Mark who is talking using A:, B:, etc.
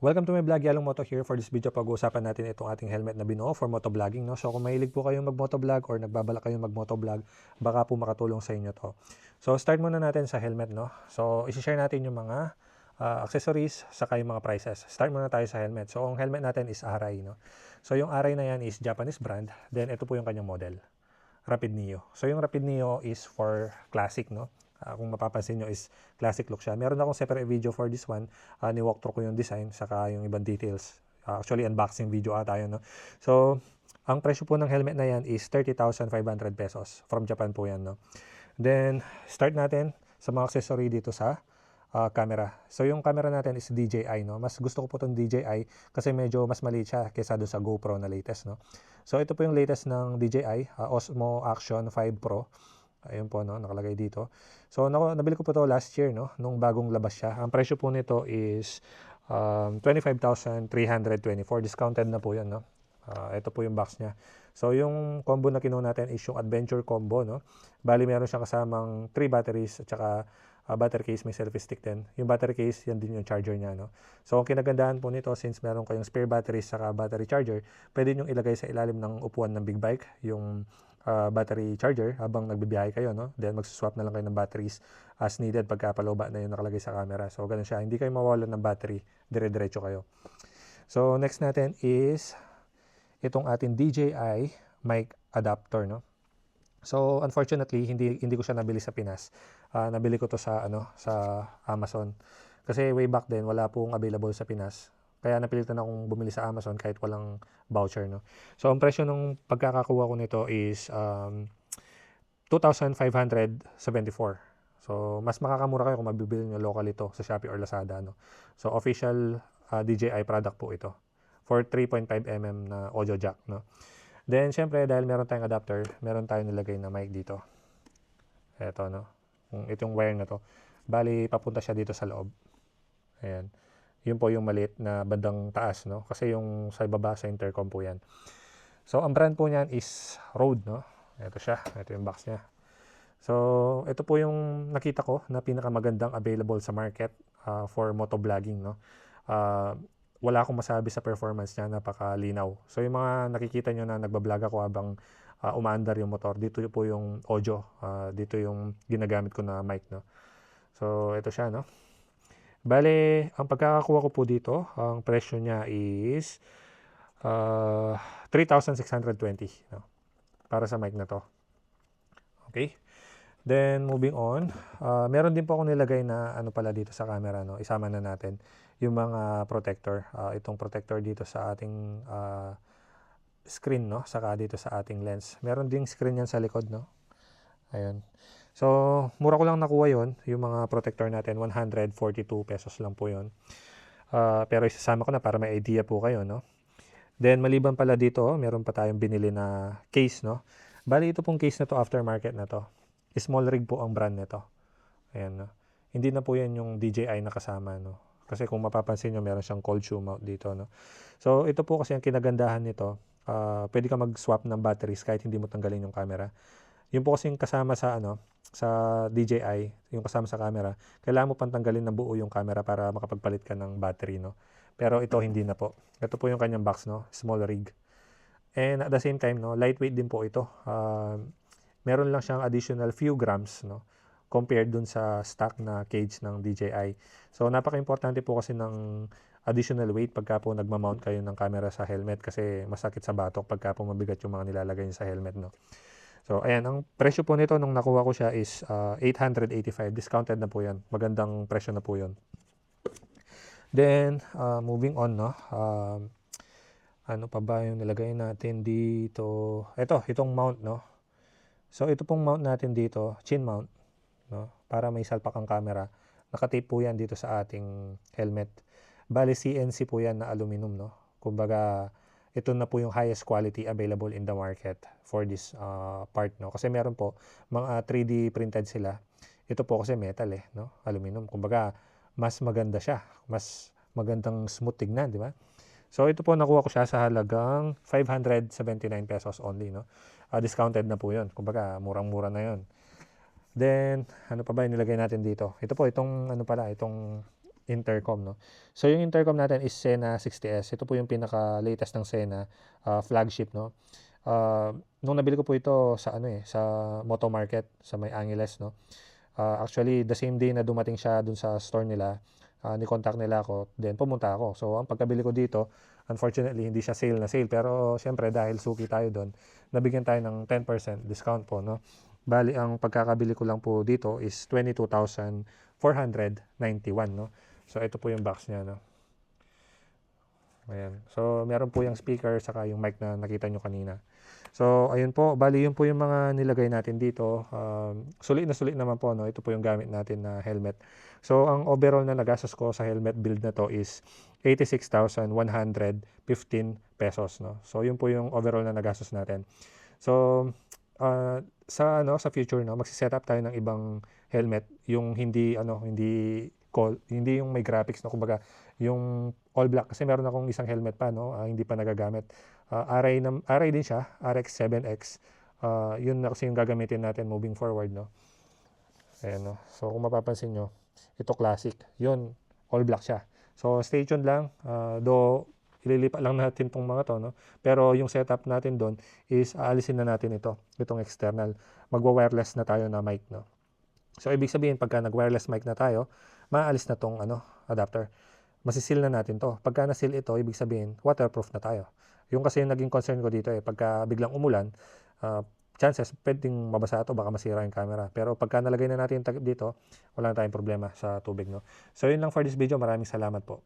A: Welcome to my vlog, Yalong Moto here. For this video, pag-uusapan natin itong ating helmet na binuo for motovlogging. No? So kung mahilig po kayong mag-motovlog or nagbabalak kayong mag-motovlog, baka po makatulong sa inyo to. So start muna natin sa helmet. No? So isi-share natin yung mga accessories saka yung mga prices. Start muna tayo sa helmet. So ang helmet natin is Arai. No? So yung Arai na yan is Japanese brand. Then ito po yung kanyang model, Rapid Neo. So yung Rapid Neo is for classic, no? Kung mapapansin nyo is classic look siya. Meron akong separate video for this one. Ni-walkthrough ko yung design saka yung ibang details. Actually, unboxing video ata yun, no? So, ang presyo po ng helmet na yan is 30,500 pesos. From Japan po yan, no? Then, start natin sa mga accessory dito sa camera. So, yung camera natin is DJI, no? Mas gusto ko po itong DJI kasi medyo mas maliit siya kaysa doon sa GoPro na latest, no? So, ito po yung latest ng DJI, Osmo Action 5 Pro. Ayun po, no, nakalagay dito. So nabili ko po to last year, no, nung bagong labas siya. Ang presyo po nito is 25,324. Discounted na po 'yan, no. Ito po yung box niya. So yung combo na kinuha natin is yung Adventure combo, no. Bali meron siyang kasamang 3 batteries at saka battery case, may selfie stick din. Yung battery case, yan din yung charger niya, no. So ang kinagandahan po nito, since meron kayong spare batteries saka battery charger, pwede niyo ilagay sa ilalim ng upuan ng big bike yung battery charger habang nagbibiyahe kayo, no? Then magsuswap na lang kayo ng batteries as needed pagka paloba na yung nakalagay sa camera. So ganun siya, hindi kayo mawalan ng battery, dire-diretso kayo. So next natin is itong ating DJI mic adapter, no? So unfortunately, hindi ko siya nabili sa Pinas. Nabili ko to sa Amazon. Kasi way back then wala pong available sa Pinas. Kaya napilitan akong bumili sa Amazon kahit walang voucher, no. So ang presyo ng pagkakakuha ko nito is 2,574. So mas makakamura kayo kung mabibili niyo local ito sa Shopee or Lazada, no. So official DJI product po ito for 3.5mm na audio jack, no. Then syempre dahil meron tayong adapter, meron tayong nilagay na mic dito. Ito, no. Itong wire na to. Bali papunta siya dito sa loob. Ayan. Yun po yung maliit na bandang taas, no? Kasi yung sa baba sa intercom po yan. So, ang brand po niyan is Rode, no? Ito siya. Ito yung box niya. So, ito po yung nakita ko na pinakamagandang available sa market for motovlogging, no? Wala akong masabi sa performance niya, napakalinaw. So, yung mga nakikita nyo na nagbablog ako habang umaandar yung motor, dito po yung audio. Dito yung ginagamit ko na mic, no? So, ito siya, no? Bale, ang pagkakakuha ko po dito, ang presyo niya is 3,620, no? Para sa mic na to. Okay? Then, moving on. Meron din po ako nilagay na ano pala dito sa camera, no? Isama na natin yung mga protector. Itong protector dito sa ating screen, no? Saka dito sa ating lens. Meron ding screen yan sa likod, no? Ayun. So, mura ko lang nakuha yon, yung mga protector natin, 142 pesos lang po yon. Pero isasama ko na para may idea po kayo, no? Then, maliban pala dito, meron pa tayong binili na case, no? Bali, ito pong case na to, aftermarket na to. Small rig po ang brand nito. Ayan, no? Hindi na po yan yung DJI na kasama, no? Kasi kung mapapansin nyo, meron siyang cold shoe mount dito, no? So, ito po kasi ang kinagandahan nito, pwede ka mag-swap ng batteries kahit hindi mo tanggalin yung camera. Yung po kasing kasama sa sa DJI, yung kasama sa camera, kailangan mo pang tanggalin ng buo yung camera para makapagpalit ka ng battery, no. Pero ito hindi na po. Ito po yung kanyang box, no, small rig. And at the same time, no, lightweight din po ito. Meron lang siyang additional few grams, no, compared dun sa stock na cage ng DJI. So napaka-importante po kasi ng additional weight pagka po nagma-mount kayo ng camera sa helmet kasi masakit sa batok pagka po mabigat yung mga nilalagay niyo sa helmet, no. So, ayan, ang presyo po nito nung nakuha ko siya is 885. Discounted na po yan. Magandang presyo na po yun. Then, moving on, no? Ano pa ba yung nilagay natin dito? Itong mount, no? So, ito pong mount natin dito, chin mount, no? Para may salpak ang camera. Nakatape po yan dito sa ating helmet. Bali, CNC po yan na aluminum, no? Kumbaga, ito na po yung highest quality available in the market for this part, no? Kasi meron po mga 3D printed sila. Ito po kasi metal, no? Aluminum. Kumbaga, mas maganda siya. Mas magandang smooth tignan, di ba? So ito po nakuha ko siya sa halagang 579 pesos only, no? Discounted na po 'yon. Kumbaga, murang-mura na 'yon. Then, ano pa ba yung nilagay natin dito? Ito po, itong intercom, no. So yung intercom natin is Sena 60S. Ito po yung pinaka-latest ng Sena, flagship, no. Nung nabili ko po ito sa ano, sa Moto Market sa May Angeles, no. Actually the same day na dumating siya dun sa store nila, ni-contact nila ako, then pumunta ako. So ang pagkabili ko dito, unfortunately hindi siya sale na sale, pero siyempre dahil suki tayo doon, nabigyan tayo ng 10% discount po, no. Bali ang pagkakabili ko lang po dito is 22,491, no. So ito po yung box niya, no. Ayan. So meron po yung speaker saka yung mic na nakita nyo kanina. So ayun po, bali yun po yung mga nilagay natin dito. Sulit na sulit naman po, no. Ito po yung gamit natin na helmet. So ang overall na nagastos ko sa helmet build na to is 86,115 pesos, no. So yun po yung overall na nagastos natin. So sa future, no, magse-set up tayo ng ibang helmet, yung hindi hindi yung may graphics, no, kumbaga yung all black, kasi meron akong isang helmet pa, no, hindi pa nagagamit. RI din siya, RX-7X. Yun na kasi yung gagamitin natin moving forward, no. Ayan, no. So kung mapapansin nyo, ito classic, yun all black siya. So stay tuned lang, though ililipat lang natin tong mga to, no. Pero yung setup natin doon is aalisin na natin itong external. Magwa-wireless na tayo na mic, no. So ibig sabihin pagka nag-wireless mic na tayo, maalis na tong adapter. Masisil na natin to. Pagka nasil ito, ibig sabihin waterproof na tayo. Yung kasi yung naging concern ko dito, pagka biglang umulan, chances pwedeng mabasa ito, baka masira yung camera. Pero pagka nalagay na natin dito, wala na tayong problema sa tubig, no. So yun lang for this video. Maraming salamat po.